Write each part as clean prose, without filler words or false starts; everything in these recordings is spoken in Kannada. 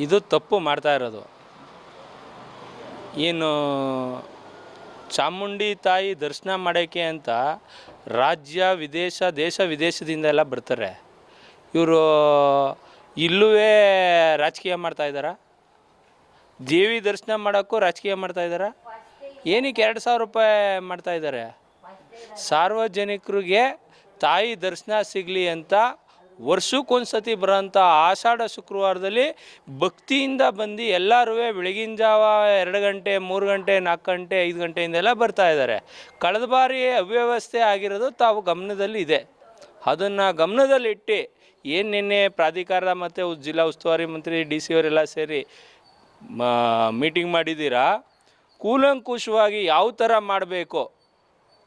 ಇದು ತಪ್ಪು ಮಾಡ್ತಾ ಇರೋದು. ಏನು ಚಾಮುಂಡಿ ತಾಯಿ ದರ್ಶನ ಮಾಡೋಕ್ಕೆ ಅಂತ ರಾಜ್ಯ ವಿದೇಶ ದೇಶ ವಿದೇಶದಿಂದ ಎಲ್ಲ ಬರ್ತಾರೆ. ಇವರು ಇಲ್ಲೂ ರಾಜಕೀಯ ಮಾಡ್ತಾಯಿದ್ದಾರಾ? ದೇವಿ ದರ್ಶನ ಮಾಡೋಕ್ಕೂ ರಾಜಕೀಯ ಮಾಡ್ತಾಯಿದ್ದಾರಾ? ಏನಕ್ಕೆ 2,000 ರೂಪಾಯಿ ಮಾಡ್ತಾಯಿದ್ದಾರೆ? ಸಾರ್ವಜನಿಕರಿಗೆ ತಾಯಿ ದರ್ಶನ ಸಿಗಲಿ ಅಂತ ವರ್ಷಕ್ಕೊಂದು ಸತಿ ಬರೋಂಥ ಆಷಾಢ ಶುಕ್ರವಾರದಲ್ಲಿ ಭಕ್ತಿಯಿಂದ ಬಂದು ಎಲ್ಲರೂ ಬೆಳಗಿನ ಜಾವ 2 ಗಂಟೆ 3 ಗಂಟೆ 4 ಗಂಟೆ 5 ಗಂಟೆಯಿಂದೆಲ್ಲ ಬರ್ತಾಯಿದ್ದಾರೆ. ಕಳೆದ ಬಾರಿ ಅವ್ಯವಸ್ಥೆ ಆಗಿರೋದು ತಾವು ಗಮನದಲ್ಲಿ ಇದೆ. ಅದನ್ನು ಗಮನದಲ್ಲಿಟ್ಟು ಏನು ನಿನ್ನೆ ಪ್ರಾಧಿಕಾರ ಮತ್ತು ಜಿಲ್ಲಾ ಉಸ್ತುವಾರಿ ಮಂತ್ರಿ DC ಅವರೆಲ್ಲ ಸೇರಿ ಮೀಟಿಂಗ್ ಮಾಡಿದ್ದೀರಾ, ಕೂಲಂಕುಷವಾಗಿ ಯಾವ ಥರ ಮಾಡಬೇಕು,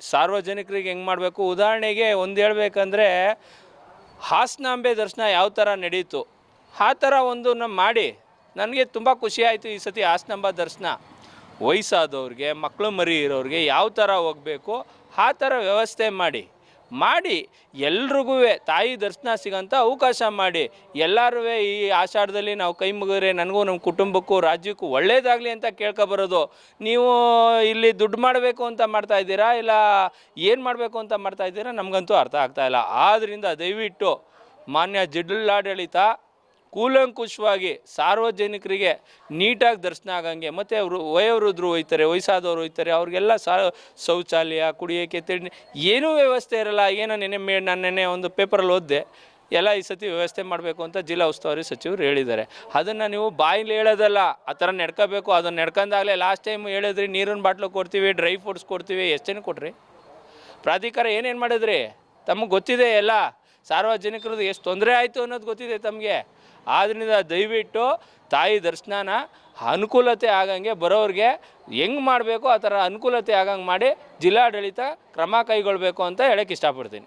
ಸಾರ್ವಜನಿಕರಿಗೆ ಹೆಂಗೆ ಮಾಡಬೇಕು. ಉದಾಹರಣೆಗೆ ಒಂದು ಹೇಳ್ಬೇಕಂದ್ರೆ ಹಾಸನಾಂಬೆ ದರ್ಶನ ಯಾವ ಥರ ನಡೀತು ಆ ಥರ ಒಂದನ್ನು ಮಾಡಿ. ನನಗೆ ತುಂಬ ಖುಷಿ ಆಯಿತು ಈ ಸತಿ ಹಾಸನಾಂಬ ದರ್ಶನ. ವಯಸ್ಸಾದವ್ರಿಗೆ ಮಕ್ಕಳು ಮರಿ ಇರೋರಿಗೆ ಯಾವ ಥರ ಹೋಗಬೇಕು ಆ ಥರ ವ್ಯವಸ್ಥೆ ಮಾಡಿ ಎಲ್ರಿಗೂ ತಾಯಿ ದರ್ಶನ ಸಿಗೋಂಥ ಅವಕಾಶ ಮಾಡಿ. ಎಲ್ಲರೂ ಈ ಆಷಾಢದಲ್ಲಿ ನಾವು ಕೈ ಮುಗಿದ್ರೆ ನನಗೂ ನಮ್ಮ ಕುಟುಂಬಕ್ಕೂ ರಾಜ್ಯಕ್ಕೂ ಒಳ್ಳೇದಾಗಲಿ ಅಂತ ಕೇಳ್ಕೊಬರೋದು. ನೀವು ಇಲ್ಲಿ ದುಡ್ಡು ಮಾಡಬೇಕು ಅಂತ ಮಾಡ್ತಾಯಿದ್ದೀರಾ, ಇಲ್ಲ ಏನು ಮಾಡಬೇಕು ಅಂತ ಮಾಡ್ತಾಯಿದ್ದೀರಾ, ನಮಗಂತೂ ಅರ್ಥ ಆಗ್ತಾಯಿಲ್ಲ. ಆದ್ದರಿಂದ ದಯವಿಟ್ಟು ಮಾನ್ಯ ಜಿಲ್ಲಾಡಳಿತ ಕೂಲಂಕುಷವಾಗಿ ಸಾರ್ವಜನಿಕರಿಗೆ ನೀಟಾಗಿ ದರ್ಶನ ಆಗಂಗೆ, ಮತ್ತು ವಯೋವೃದ್ಧರು ಹೋಯ್ತಾರೆ, ವಯಸ್ಸಾದವರು ಹೋಯ್ತಾರೆ, ಅವ್ರಿಗೆಲ್ಲ ಶೌಚಾಲಯ, ಕುಡಿಯೋಕ್ಕೆ ತಿಂಡಿ ಏನೂ ವ್ಯವಸ್ಥೆ ಇರಲ್ಲ. ಏನೋ ನೆನ್ನೆ ಒಂದು ಪೇಪರಲ್ಲಿ ಓದಿದೆ, ಎಲ್ಲ ಈ ಸತಿ ವ್ಯವಸ್ಥೆ ಮಾಡಬೇಕು ಅಂತ ಜಿಲ್ಲಾ ಉಸ್ತುವಾರಿ ಸಚಿವರು ಹೇಳಿದ್ದಾರೆ. ಅದನ್ನು ನೀವು ಬಾಯಲ್ಲಿ ಹೇಳೋದಲ್ಲ, ಆ ಥರ ನಡ್ಕೋಬೇಕು. ಅದನ್ನು ನಡ್ಕೊಂಡಾಗಲೇ ಲಾಸ್ಟ್ ಟೈಮ್ ಹೇಳಿದ್ರಿ ನೀರಿನ ಬಾಟ್ಲು ಕೊಡ್ತೀವಿ, ಡ್ರೈ ಫ್ರೂಟ್ಸ್ ಕೊಡ್ತೀವಿ. ಎಷ್ಟು ಜನ ಕೊಟ್ರಿ? ಪ್ರಾಧಿಕಾರ ಏನೇನು ಮಾಡಿದ್ರಿ? ತಮಗೆ ಗೊತ್ತಿದೆ. ಎಲ್ಲ ಸಾರ್ವಜನಿಕರದ್ದು ಎಷ್ಟು ತೊಂದರೆ ಆಯಿತು ಅನ್ನೋದು ಗೊತ್ತಿದೆ ತಮಗೆ. ಆದ್ದರಿಂದ ದಯವಿಟ್ಟು ತಾಯಿ ದರ್ಶನನ ಅನುಕೂಲತೆ ಆಗಂಗೆ ಬರೋರಿಗೆ ಹೆಂಗೆ ಮಾಡಬೇಕು ಆ ಥರ ಅನುಕೂಲತೆ ಆಗಂಗೆ ಮಾಡಿ ಜಿಲ್ಲಾಡಳಿತ ಕ್ರಮ ಕೈಗೊಳ್ಳಬೇಕು ಅಂತ ಹೇಳೋಕ್ಕೆ ಇಷ್ಟಪಡ್ತೀನಿ.